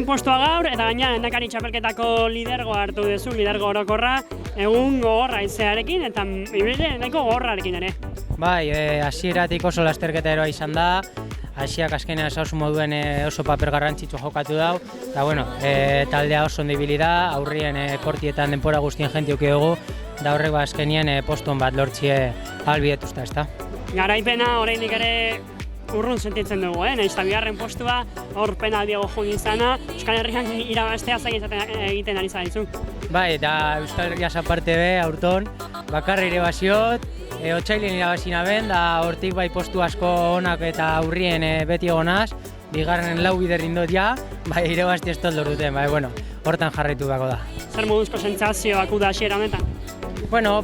postua gaur, eta gaina lehendakari txapelketako lidergoa hartu duzu, lidergo orokorra, egun gogorra izearekin, eta ibile nahiko gogorrarekin ere. Bai, hasieratik oso lasterketa eroa izan da, hasiak azkenean sausu moduen oso paper garrantzitsu jokatu dau, eta bueno, taldea oso ondo ibili da, aurrien kortietan denpora guztien jenti uki dugu, da horrek azkenien poston bat lortzie albietuzta, ezta? Garaipena oraindik ere urrun sentitzen dugu, nahiz eta bigarren postua, hor penaldiago joan izana, Euskal Herrian irabaztea zain egiten ari zaizu. Bai, eta Euskal Herriaz aparte be, aurton, bakarri irabaziot, otsailen irabazina ben, da hortik bai postu asko onak eta aurrien beti egonaz, bigarren lau bider indot ja, bai irabazti ez toldo duten, bai, bueno, hortan jarraitu bako da. Zer moduzko sentsazioak uda hasiera honetan? Bueno,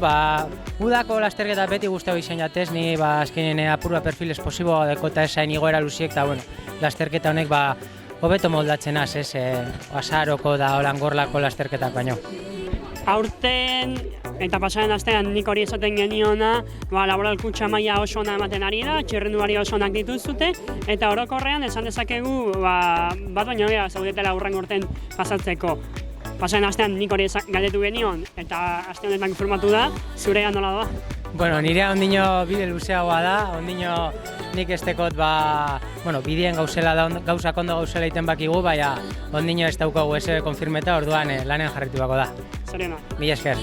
udako lasterketa beti guztau izan jatez, ni azkenien apurua perfil esposiboa dekota esain igoera luziek, eta bueno, lasterketa honek hobeto moldatzen az, azaroko da olangorlako lasterketak baino. Aurten eta pasaren astean nik hori esaten geniona, laboral kutxa maila oso ona ematen ari da, txirrindulari oso onak dituzute, eta orokorrean esan dezakegu bat baino gehiago zaudetela hurrengo urten pasatzeko. Pasaren astean nik hori galdetu genion, eta aste honetan konfirmatu da, zurea nola doa? Bueno, nirea ondino bide luzeagoa da, ondino nik ez tekot bideen gauzak ondo gauzela iten bakigu, baina ondino ez daukagu ez konfirmeta, orduan lanen jarritu bako da. Zorionak. Mila esker.